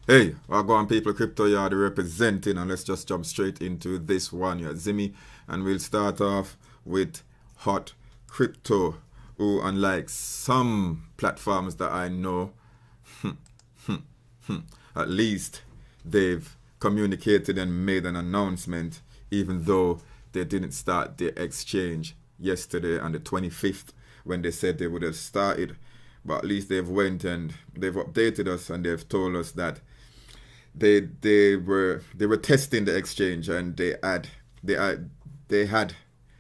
Hey, I go on people crypto yard representing, and let's just jump straight into this one. Yeah, Zimmy, and we'll start off with Hotcrypto, who, unlike some platforms that I know, at least they've communicated and made an announcement, even though they didn't start their exchange yesterday on the 25th when they said they would have started. But at least they've went and they've updated us and they've told us that they were testing the exchange, and they had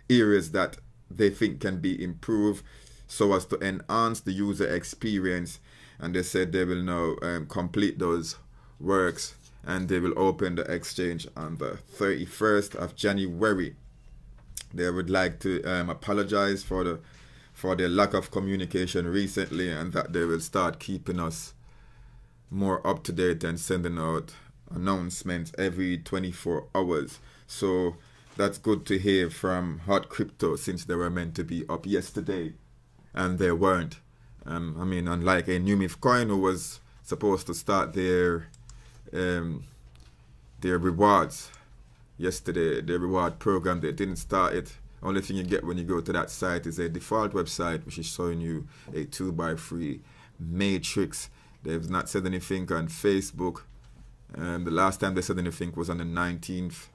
areas that they think can be improved so as to enhance the user experience, and they said they will now complete those works, and they will open the exchange on the 31st of January. They would like to apologize for their lack of communication recently, and that they will start keeping us more up to date and sending out announcements every 24 hours. So that's good to hear from Hotcrypto, since they were meant to be up yesterday and they weren't. Unlike a Numiv coin, who was supposed to start um, their rewards yesterday, their reward program, they didn't start it. Only thing you get when you go to that site is a default website, which is showing you a 2x3 matrix. They've not said anything on Facebook. The last time they said anything was on the 19th.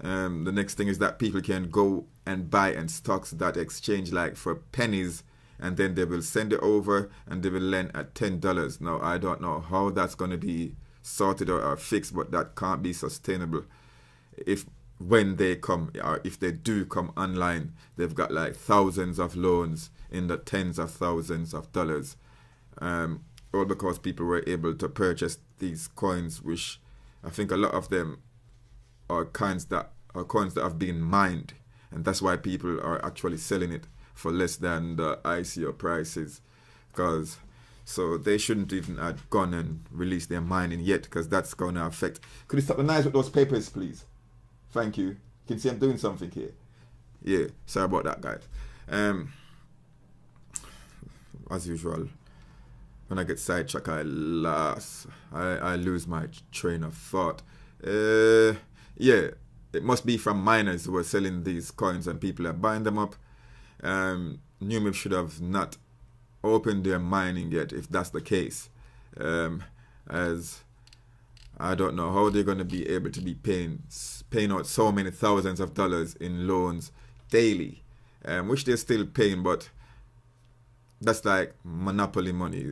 The next thing is that people can go and buy and stocks that exchange like for pennies, and then they will send it over and they will lend at $10. Now, I don't know how that's going to be sorted or fixed, but that can't be sustainable. If when they come, or if they do come online, they've got like thousands of loans in the tens of thousands of dollars. All because people were able to purchase these coins, which I think a lot of them are coins that have been mined, and that's why people are actually selling it for less than the ICO prices. Because so they shouldn't even have gone and released their mining yet, because that's going to affect. Could you stop the noise with those papers, please? Thank you. You can see I'm doing something here. Yeah, sorry about that, guys. As usual, when I get sidetracked, I lose my train of thought. Yeah, it must be from miners who are selling these coins and people are buying them up. Numiv should have not opened their mining yet, if that's the case. As I don't know how they're going to be able to be paying out so many thousands of dollars in loans daily, which they're still paying, but that's like monopoly money.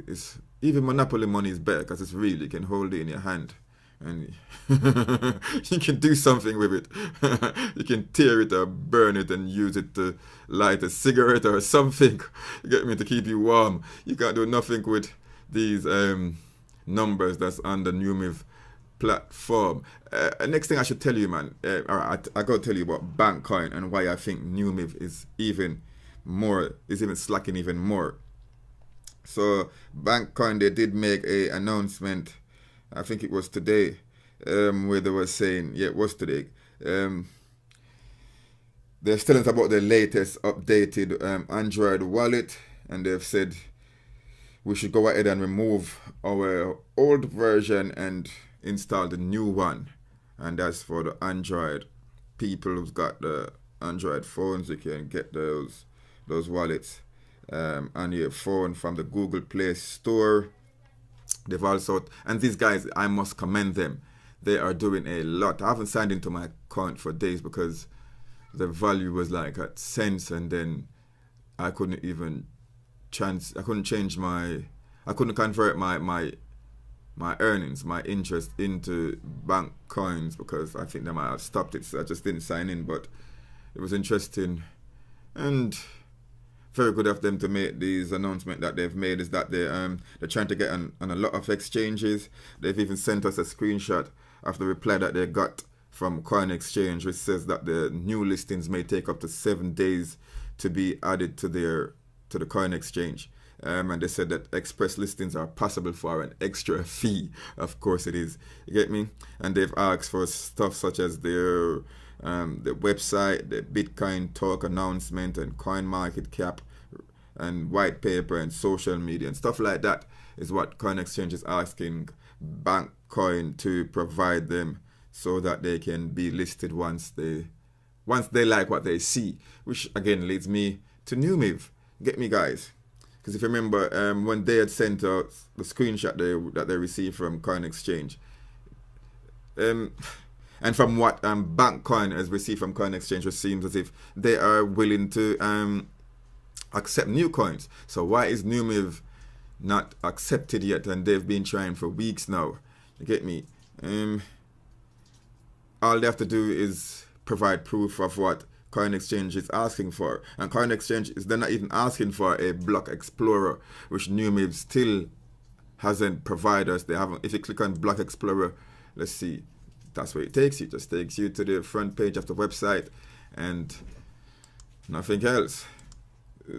Even monopoly money is better because it's real. You can hold it in your hand and you can do something with it. You can tear it or burn it and use it to light a cigarette or something. You get me, to keep you warm. You can't do nothing with these numbers that's on the Numiv platform. Next thing I should tell you, man, I gotta tell you about Bankcoin and why I think Numiv is even slacking even more. So Bankcoin, they did make a announcement, I think it was today, where they were saying, yeah, it was today, they're telling us about the latest updated Android wallet, and they've said we should go ahead and remove our old version and install the new one. And that's for the Android people who've got the Android phones. You can get those wallets on your phone from the Google Play Store. They've also, and these guys, I must commend them. They are doing a lot. I haven't signed into my account for days because the value was like at cents, and then I couldn't convert my earnings, my interest into bank coins, because I think they might have stopped it. So I just didn't sign in, but it was interesting and very good of them to make these announcements that they've made, is that they're trying to get on a lot of exchanges. They've even sent us a screenshot of the reply that they got from Coin Exchange, which says that the new listings may take up to 7 days to be added to the Coin Exchange. And they said that express listings are possible for an extra fee. Of course it is. You get me? And they've asked for stuff such as their the website, the Bitcoin talk announcement, and coin market cap, and white paper, and social media, and stuff like that is what Coin Exchange is asking coin to provide them so that they can be listed once they like what they see, which again leads me to Numiv. Get me, guys? Because if you remember, when they had sent out the screenshot that they received from Coin Exchange, and from what Bankcoin has received from Coin Exchange, it seems as if they are willing to accept new coins. So why is Numiv not accepted yet? And they've been trying for weeks now. You get me? All they have to do is provide proof of what Coin Exchange is asking for, and Coin Exchange they're not even asking for a block explorer, which Numiv still hasn't provided us. They haven't. If you click on block explorer, let's see, that's where it takes you. It just takes you to the front page of the website and nothing else.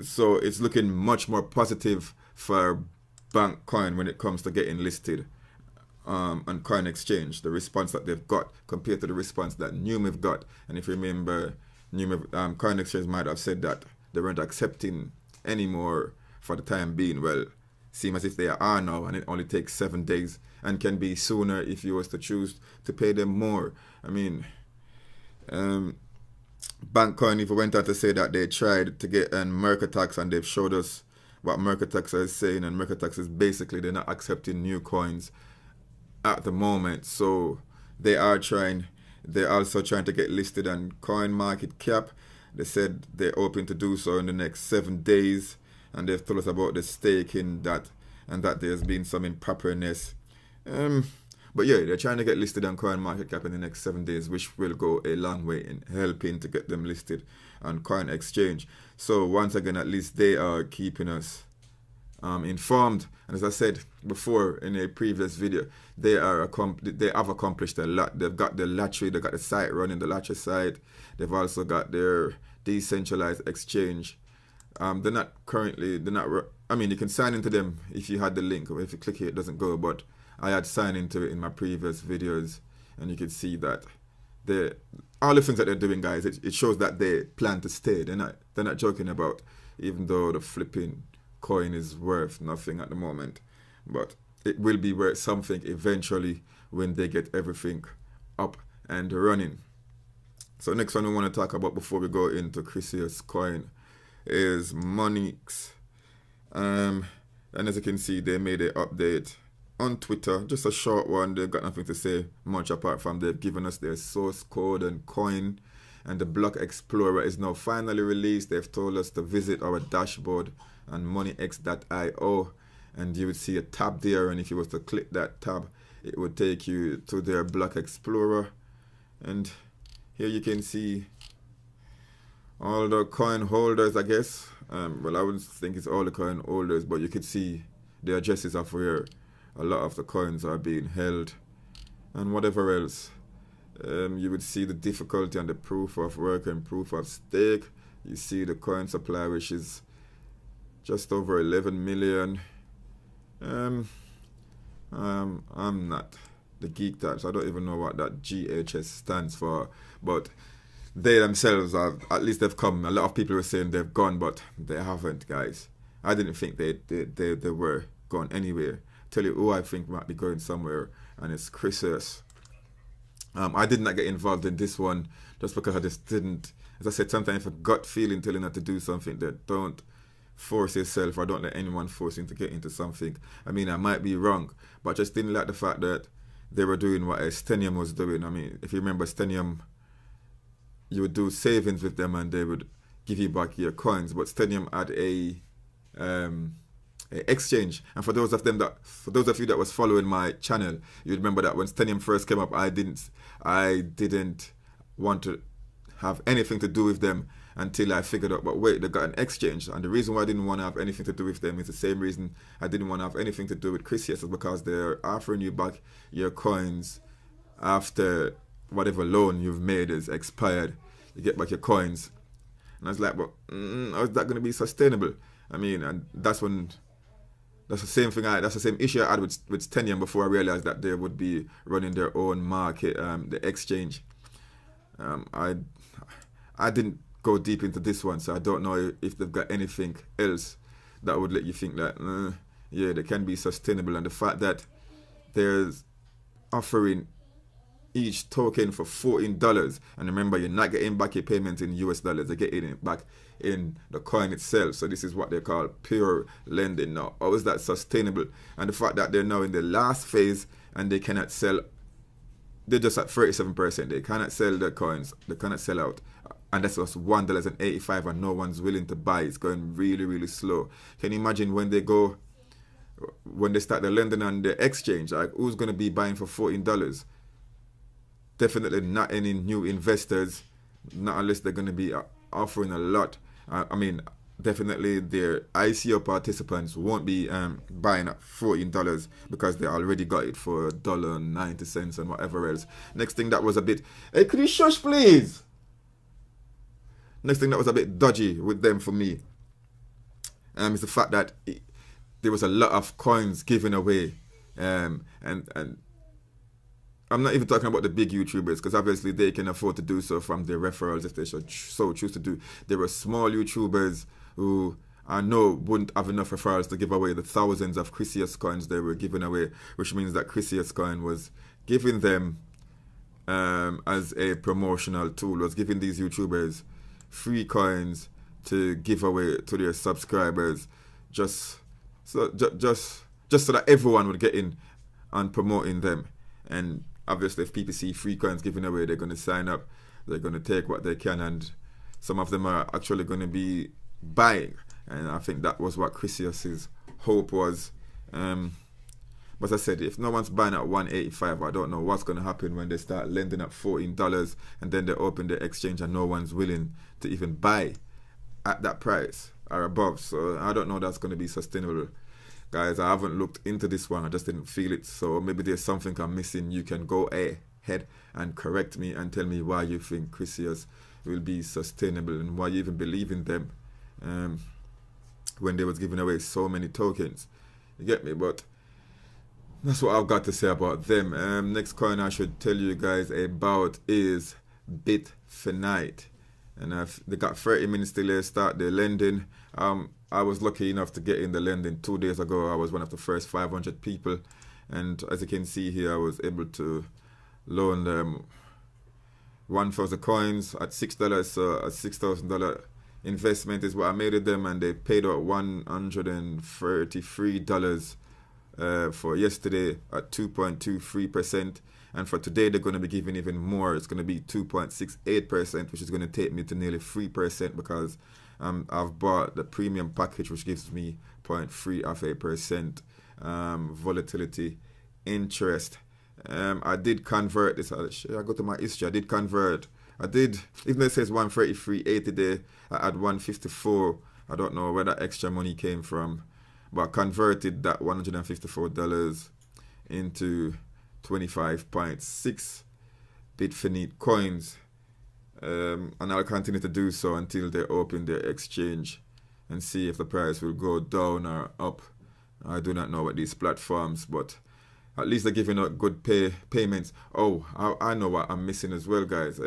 So it's looking much more positive for Bankcoin when it comes to getting listed on Coin Exchange. The response that they've got compared to the response that Numiv got. And if you remember, Numiv, Coin Exchange might have said that they weren't accepting anymore for the time being. Well, seems as if they are now, and it only takes 7 days and can be sooner if you was to choose to pay them more. I mean, Bankcoin even went out to say that they tried to get an Mercatax, and they've showed us what Mercatax is saying, and Mercatax is basically they're not accepting new coins at the moment. So they're also trying to get listed on CoinMarketCap. They said they're hoping to do so in the next 7 days, and they've told us about the stake in that, and that there's been some improperness. But yeah, they're trying to get listed on CoinMarketCap in the next 7 days, which will go a long way in helping to get them listed on Coin Exchange. So once again, at least they are keeping us informed. And as I said before in a previous video, they have accomplished a lot. They've got the lottery, they've got the site running, the lottery site. They've also got their decentralized exchange. I mean, you can sign into them if you had the link, or if you click it, it doesn't go. But I had signed into it in my previous videos, and you can see that all the things that they're doing, guys, it shows that they plan to stay. They're not joking about, even though the flipping coin is worth nothing at the moment, but it will be worth something eventually when they get everything up and running. So next one we want to talk about before we go into Chrysos coin is Monyx. And as you can see, they made an update on Twitter, just a short one. They've got nothing to say much apart from they've given us their source code and coin, and the block explorer is now finally released. They've told us to visit our dashboard on monyx.io, and you would see a tab there, and if you was to click that tab, it would take you to their block explorer, and here you can see all the coin holders, I guess. Well, I wouldn't think it's all the coin holders, but you could see the addresses of where a lot of the coins are being held and whatever else. You would see the difficulty and the proof of work and proof of stake. You see the coin supply, which is just over 11 million. I'm not the geek type, so I don't even know what that GHS stands for, but they themselves have, at least they've come. A lot of people were saying they've gone, but they haven't, guys. I didn't think they were going anywhere. Tell you who I think might be going somewhere, and it's Chrysos. I did not get involved in this one just because I just didn't. As I said, sometimes if a gut feeling telling you not to do something, that don't force yourself, or don't let anyone force you to get into something. I mean, I might be wrong, but I just didn't like the fact that they were doing what Stenium was doing. I mean, if you remember Stenium, you would do savings with them and they would give you back your coins, but Stenium had a exchange. And for those of you that was following my channel, you remember that when Stenium first came up, I didn't want to have anything to do with them until I figured out, but wait, they got an exchange. And the reason why I didn't want to have anything to do with them is the same reason I didn't want to have anything to do with Chrysos, is because they're offering you back your coins after whatever loan you've made is expired. You get back your coins. And I was like, but how is that going to be sustainable? I mean, and that's the same issue I had with Stenium before I realized that they would be running their own market, the exchange. I didn't go deep into this one, so I don't know if they've got anything else that would let you think that, yeah, they can be sustainable. And the fact that there's offering each token for $14. And remember, you're not getting back your payment in US dollars, they're getting it back in the coin itself. So this is what they call pure lending. Now, how is that sustainable? And the fact that they're now in the last phase and they cannot sell, they're just at 37%. They cannot sell their coins, they cannot sell out. And that's just $1.85 and no one's willing to buy. It's going really, really slow. Can you imagine when they start the lending on the exchange, like who's going to be buying for $14? Definitely not any new investors, not unless they're going to be offering a lot. I mean, definitely their ICO participants won't be buying at $14 because they already got it for $1.90 and whatever else. Next thing that was a bit, hey, could you shush please? Next thing that was a bit dodgy with them for me is the fact that there was a lot of coins given away, and I'm not even talking about the big YouTubers because obviously they can afford to do so from their referrals if they so choose to do. There were small YouTubers who I know wouldn't have enough referrals to give away the thousands of Chrysos coins they were giving away, which means that Chrysos coin was giving them as a promotional tool, was giving these YouTubers free coins to give away to their subscribers, just so that everyone would get in on promoting them. And obviously, if people see free coins given away, they're going to sign up. They're going to take what they can, and some of them are actually going to be buying. And I think that was what Chrysos' hope was. But as I said, if no one's buying at $1.85, I don't know what's going to happen when they start lending at $14 and then they open the exchange and no one's willing to even buy at that price or above. So I don't know that's going to be sustainable. Guys, I haven't looked into this one. I just didn't feel it. So maybe there's something I'm missing. You can go ahead and correct me and tell me why you think Chrysos will be sustainable and why you even believe in them when they was giving away so many tokens. You get me? But that's what I've got to say about them. Next coin I should tell you guys about is Bitfinite. And they got 30 minutes till they start their lending. I was lucky enough to get in the lending 2 days ago. I was one of the first 500 people. And as you can see here, I was able to loan them 1,000 coins at $6. So a $6,000 investment is what I made of them. And they paid out $133 for yesterday at 2.23%. And for today, they're going to be giving even more. It's going to be 2.68%, which is going to take me to nearly 3% because I've bought the premium package, which gives me 0.3% volatility interest. I did convert this. Should I go to my history? I did convert. I did, even though it says 133.80 there, I had 154. I don't know where that extra money came from, but I converted that $154 into 25.6 Bitfinite coins. And I'll continue to do so until they open their exchange and see if the price will go down or up. I do not know what these platforms, but at least they're giving out good payments. Oh, I know what I'm missing as well, guys.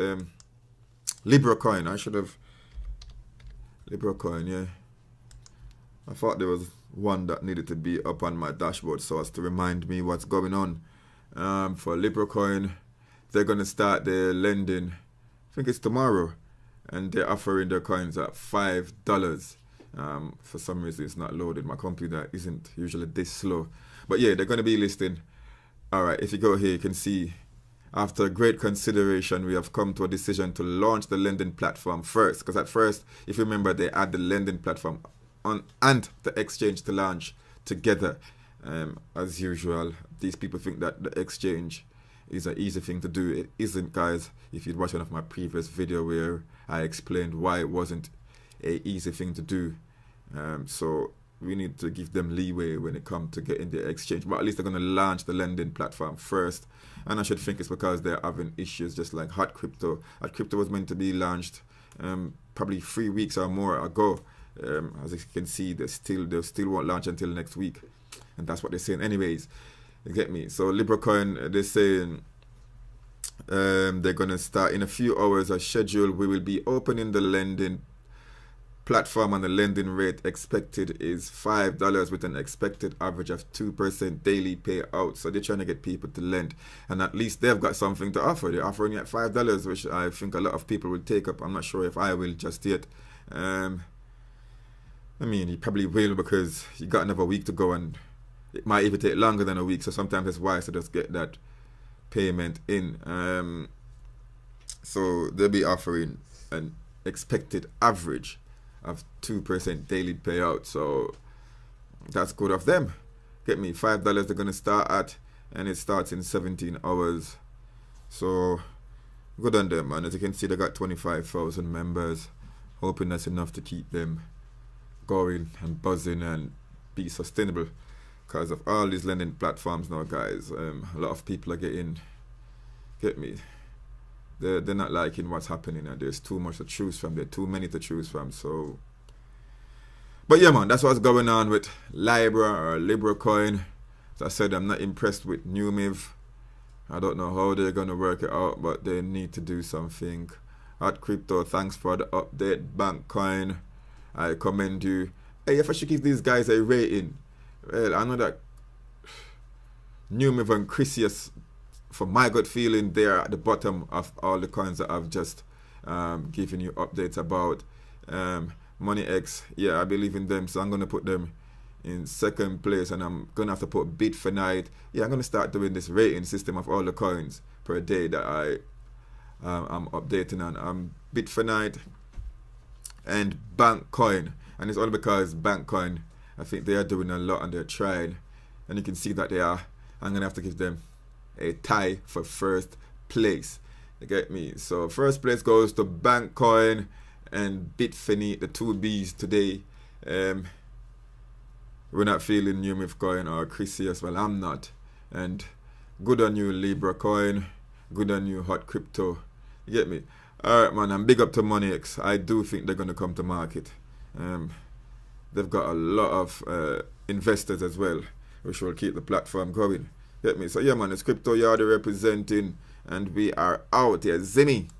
Libracoin. I should have Libracoin, yeah. I thought there was one that needed to be up on my dashboard so as to remind me what's going on. For Libracoin, they're going to start their lending, I think it's tomorrow, and they're offering their coins at $5. For some reason it's not loaded. My computer isn't usually this slow. But yeah, they're going to be listing. Alright, if you go here, you can see, after great consideration, we have come to a decision to launch the lending platform first. Because at first, if you remember, they had the lending platform on and the exchange to launch together. As usual, these people think that the exchange is an easy thing to do. It isn't, guys. If you'd watched one of my previous video where I explained why it wasn't an easy thing to do. So we need to give them leeway when it comes to getting the exchange. But at least they're going to launch the lending platform first. And I should think it's because they're having issues just like Hotcrypto. Hotcrypto was meant to be launched probably 3 weeks or more ago. As you can see, they still won't launch until next week. And that's what they're saying anyways. You get me? So Libracoin, they're saying they're going to start in a few hours as scheduled. We will be opening the lending platform and the lending rate expected is $5 with an expected average of 2% daily payout. So they're trying to get people to lend, and at least they've got something to offer. They're offering you at $5, which I think a lot of people will take up. I'm not sure if I will just yet. I mean, you probably will, because you got another week to go, and it might even take longer than a week. So sometimes it's wise to just get that payment in. So they'll be offering an expected average of 2% daily payout. So that's good of them. Get me, $5 they're going to start at, and it starts in 17 hours. So good on them, man. As you can see, they got 25,000 members. Hoping that's enough to keep them going and buzzing and be sustainable. Because of all these lending platforms now, guys, a lot of people are getting, get me, they're not liking what's happening, and there's too much to choose from. There's too many to choose from. So, but yeah, man, that's what's going on with Libracoin. As I said, I'm not impressed with Numiv. I don't know how they're gonna work it out, but they need to do something. Hotcrypto, thanks for the update. Bankcoin, I commend you. Hey, if I should give these guys a rating, well, I know that Numiv and Chrysos, for my gut feeling, they're at the bottom of all the coins that I've just given you updates about. Monyx, yeah, I believe in them, so I'm going to put them in second place, and I'm going to have to put Bitfinite. Yeah, I'm going to start doing this rating system of all the coins per day that I'm updating on. Bitfinite and Bankcoin, and it's all because Bankcoin, I think they are doing a lot and they're trying, and you can see that they are. I'm going to have to give them a tie for first place. You get me? So first place goes to Bankcoin and Bitfinite, the two B's today. We're not feeling Numiv coin or Chrysos. Well, I'm not. And good on you, Libracoin. Good on you, Hotcrypto. You get me? Alright, man, and big up to Monyx. I do think they're going to come to market. They've got a lot of investors as well, which will keep the platform going. Get me? So yeah, man, it's Crypto Yardy representing, and we are out here. Zimmy.